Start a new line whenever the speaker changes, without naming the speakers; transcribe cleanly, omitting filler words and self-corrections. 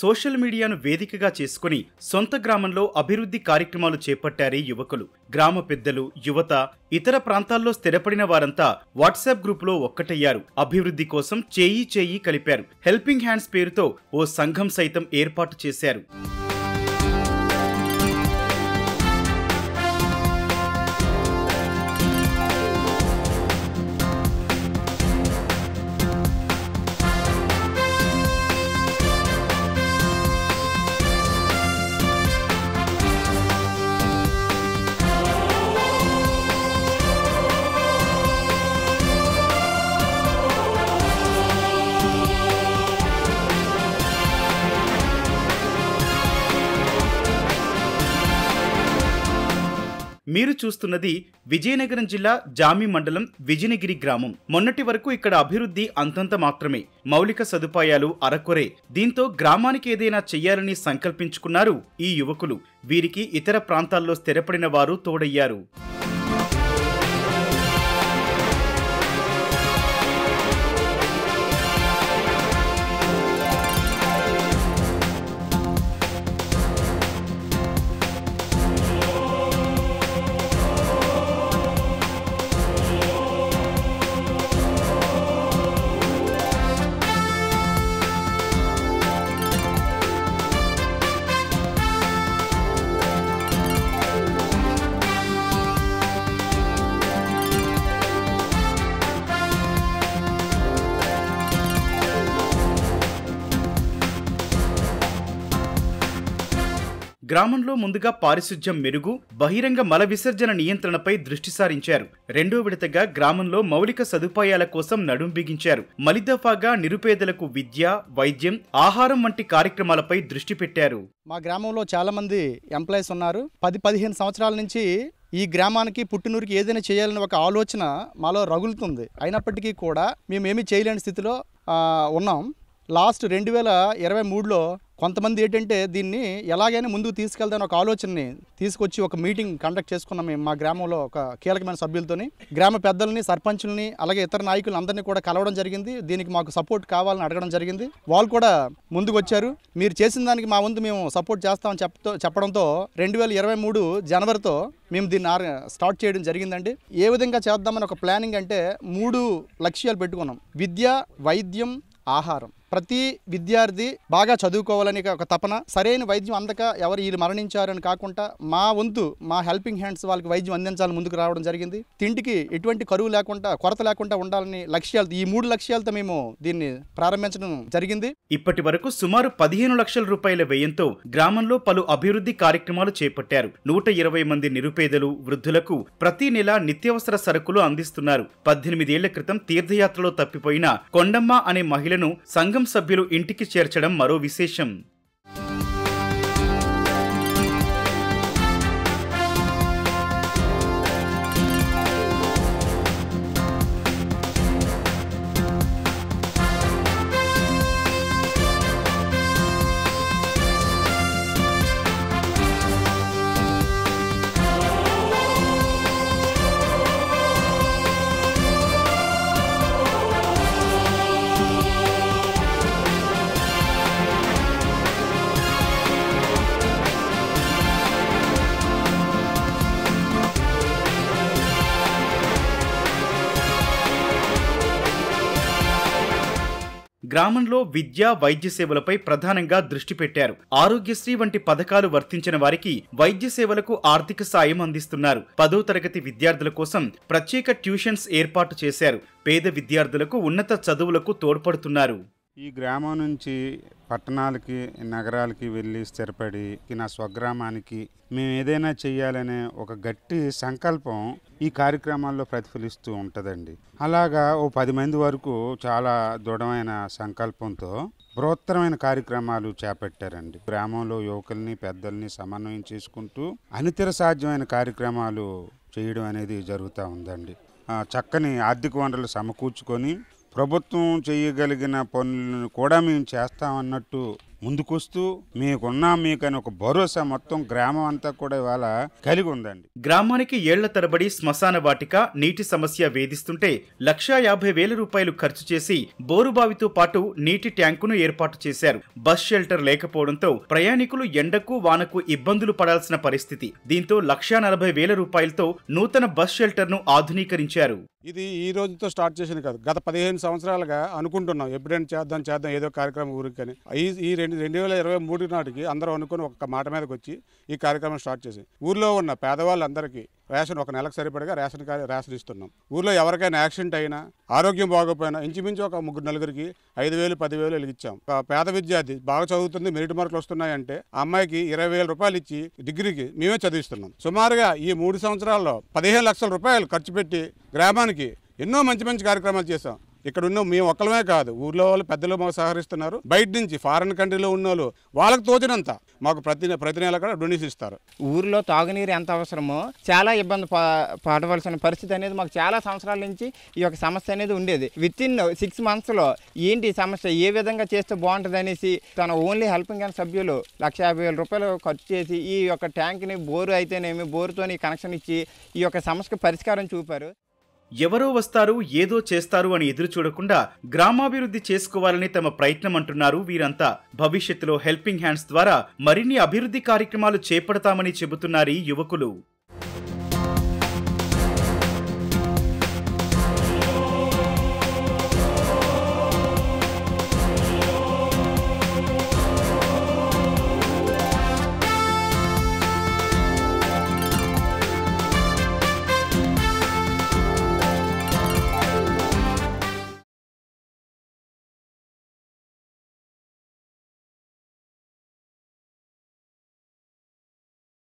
Social మీడియాను వేదికగా చేసుకుని సొంత గ్రామంలో అభివృద్ధి కార్యక్రమాలు చేపట్టారు యువకులు. గ్రామ పెద్దలు, యువత, ఇతర ప్రాంతాల్లో స్థిరపడిన వారంతా వాట్సాప్ గ్రూపులో ఒక్కటయ్యారు. అభివృద్ధి కోసం చేయి చేయి కలిపారు. హెల్పింగ్ హ్యాండ్స్ పేరుతో ఓ సంఘం సైతం ఏర్పాటు చేశారు. మీరు చూస్తున్నది విజయనగరం జిల్లా జామి మండలం విజయనగిరి గ్రామం. మొన్నటి వరకు ఇక్కడ అభివృద్ధి అంతంత మాత్రమే, మౌలిక సదుపాయాలు అరకొరే. దీంతో గ్రామానికి ఏదైనా చెయ్యాలని సంకల్పించుకున్నారు ఈ యువకులు. వీరికి ఇతర ప్రాంతాల్లో స్థిరపడిన వారు తోడయ్యారు. గ్రామంలో ముందుగా పారిశుధ్యం మెరుగు, బహిరంగ మల విసర్జన నియంత్రణపై దృష్టి సారించారు. రెండో విడతగా గ్రామంలో మౌలిక సదుపాయాల కోసం నడుం బిగించారు. మలిదఫాగా నిరుపేదలకు విద్య, వైద్యం, ఆహారం వంటి కార్యక్రమాలపై దృష్టి పెట్టారు.
మా గ్రామంలో చాలా మంది ఎంప్లాయీస్ ఉన్నారు. 10-15 సంవత్సరాల నుంచి ఈ గ్రామానికి పుట్టినూరికి ఏదైనా చేయాలని ఒక ఆలోచన మాలో రగులుతుంది. అయినప్పటికీ కూడా మేమేమీ చేయలేని స్థితిలో ఉన్నాం. లాస్ట్ 2023లో కొంతమంది ఏంటంటే దీన్ని ఎలాగైనా ముందుకు తీసుకెళ్దాని ఒక ఆలోచనని తీసుకొచ్చి ఒక మీటింగ్ కండక్ట్ చేసుకున్నాం. మేము మా గ్రామంలో ఒక కీలకమైన సభ్యులతోని, గ్రామ పెద్దల్ని, సర్పంచుల్ని, అలాగే ఇతర నాయకులు అందరినీ కూడా కలవడం జరిగింది. దీనికి మాకు సపోర్ట్ కావాలని అడగడం జరిగింది. వాళ్ళు కూడా ముందుకు వచ్చారు. మీరు చేసిన దానికి మా వంతు మేము సపోర్ట్ చేస్తామని చెప్పడంతో 2023 జనవరితో మేము దీన్ని స్టార్ట్ చేయడం జరిగిందండి. ఏ విధంగా చేద్దామని ఒక ప్లానింగ్ అంటే 3 లక్ష్యాలు పెట్టుకున్నాం. విద్య, వైద్యం, ఆహారం. ప్రతి విద్యార్థి బాగా చదువుకోవాలని ఒక తపన. సరైన వైద్యం అందక వీళ్ళు మరణించారని కాకుండా మా వంతు, మా హెల్పింగ్ హ్యాండ్స్ వాళ్ళకి వైద్యం అందించాలని ముందుకు రావడం జరిగింది. తిండికి ఎటువంటి కరువు లేకుండా, కొరత లేకుండా ఉండాలని లక్ష్యాలు, ఈ 3 లక్ష్యాలతో మేము దీన్ని ప్రారంభించడం జరిగింది.
ఇప్పటి వరకు సుమారు 15 లక్షల రూపాయల వ్యయంతో గ్రామంలో పలు అభివృద్ధి కార్యక్రమాలు చేపట్టారు. 120 మంది నిరుపేదలు, వృద్ధులకు ప్రతి నెల నిత్యావసర సరుకులు అందిస్తున్నారు. 18 ఏళ్ల క్రితం తీర్థయాత్రలో తప్పిపోయిన కొండమ్మ అనే మహిళను సంఘం సభ్యులు ఇంటికి చేర్చడం మరో విశేషం. గ్రామంలో విద్య, వైద్య సేవలపై ప్రధానంగా దృష్టి పెట్టారు. ఆరోగ్యశ్రీ వంటి పథకాలు వర్తించిన వారికి వైద్య సేవలకు ఆర్థిక సాయం అందిస్తున్నారు. 10వ తరగతి విద్యార్థుల కోసం ప్రత్యేక ట్యూషన్స్ ఏర్పాటు చేశారు. పేద విద్యార్థులకు ఉన్నత చదువులకు తోడ్పడుతున్నారు.
ఈ గ్రామం నుంచి పట్టణాలకి, నగరాలకి వెళ్ళి స్థిరపడి నా స్వగ్రామానికి మేము ఏదైనా చెయ్యాలనే ఒక గట్టి సంకల్పం ఈ కార్యక్రమాల్లో ప్రతిఫలిస్తూ ఉంటుందండి. అలాగా ఓ 10 మంది వరకు చాలా దృఢమైన సంకల్పంతో బృహత్తరమైన కార్యక్రమాలు చేపట్టారండి. గ్రామంలో యువకుల్ని, పెద్దల్ని సమన్వయం చేసుకుంటూ అనితర సాధ్యమైన కార్యక్రమాలు చేయడం అనేది జరుగుతూ ఉందండి. చక్కని ఆర్థిక వనరులు సమకూర్చుకొని ప్రభుత్వం చేయగలిగిన పనులను కూడా మేము చేస్తామన్నట్టు ముందుకొస్తూ మీకున్నాం మీకని ఒక భరోసా మొత్తం గ్రామం అంతా కూడా ఇవాళ కలిగి ఉందండి.
గ్రామానికి ఏళ్ల తరబడి శ్మశాన వాటిక, నీటి సమస్య వేధిస్తుంటే 1,50,000 రూపాయలు ఖర్చు చేసి బోరుబావితో పాటు నీటి ట్యాంకును ఏర్పాటు చేశారు. బస్ షెల్టర్ లేకపోవడంతో ప్రయాణికులు ఎండకు వానకు ఇబ్బందులు పడాల్సిన పరిస్థితి. దీంతో 1,40,000 రూపాయలతో నూతన బస్ షెల్టర్ ను ఆధునీకరించారు.
ఇది ఈ రోజుతో స్టార్ట్ చేసింది కాదు, గత 15 సంవత్సరాలుగా అనుకుంటున్నాం ఎప్పుడైనా చేద్దాం ఏదో కార్యక్రమం ఊరికని. ఈ 2023 నాటికి అందరూ అనుకుని ఒక మాట మీదకి వచ్చి ఈ కార్యక్రమం స్టార్ట్ చేసి ఊర్లో ఉన్న పేదవాళ్ళందరికీ రేషన్ ఒక నెలకు సరిపడగా రేషన్ ఇస్తున్నాం. ఊర్లో ఎవరికైనా యాక్సిడెంట్ అయినా, ఆరోగ్యం బాగోపోయినా ఇంచుమించు ఒక 3-4కి 5,000, 10,000 ఇచ్చాం. పేద విద్యార్థి బాగా చదువుతుంది, మెరిట్ మార్కులు వస్తున్నాయంటే ఆ అమ్మాయికి 20,000 రూపాయలు ఇచ్చి డిగ్రీకి మేమే చదివిస్తున్నాం. సుమారుగా ఈ 3 సంవత్సరాల్లో 15 లక్షల రూపాయలు ఖర్చు పెట్టి గ్రామానికి ఎన్నో మంచి కార్యక్రమాలు చేశాం. ఇక్కడ ఉన్న మేము ఒక్కలమే కాదు, ఊర్లో వాళ్ళు పెద్దలు మాకు సహకరిస్తున్నారు. బయట నుంచి ఫారెన్ కంట్రీలో ఉన్న వాళ్ళు వాళ్ళకి తోచినంత మాకు ప్రతి నెల కూడా డొనేషన్ ఇస్తారు.
ఊర్లో తాగునీరు ఎంత అవసరమో చాలా ఇబ్బంది పడవలసిన పరిస్థితి అనేది మాకు చాలా సంవత్సరాల నుంచి ఈ యొక్క సమస్య అనేది ఉండేది. వితిన్ 6 monthsలో ఏంటి సమస్య, ఏ విధంగా చేస్తే బాగుంటుంది అనేసి తన ఓన్లీ హెల్పింగ్ హ్యాండ్ సభ్యులు 1,50,000 రూపాయలు ఖర్చు చేసి ఈ యొక్క ట్యాంక్ని బోరు అయితేనేమి బోరుతోని కనెక్షన్ ఇచ్చి ఈ యొక్క సమస్యకు పరిష్కారం చూపారు.
ఎవరో వస్తారు ఏదో చేస్తారు అని ఎదురు చూడకుండా గ్రామాభివృద్ధి చేసుకోవాలని తమ ప్రయత్నం అంటున్నారు వీరంతా. భవిష్యత్తులో హెల్పింగ్ హ్యాండ్స్ ద్వారా మరిన్ని అభివృద్ధి కార్యక్రమాలు చేపడతామని చెబుతున్నారు ఈ యువకులు.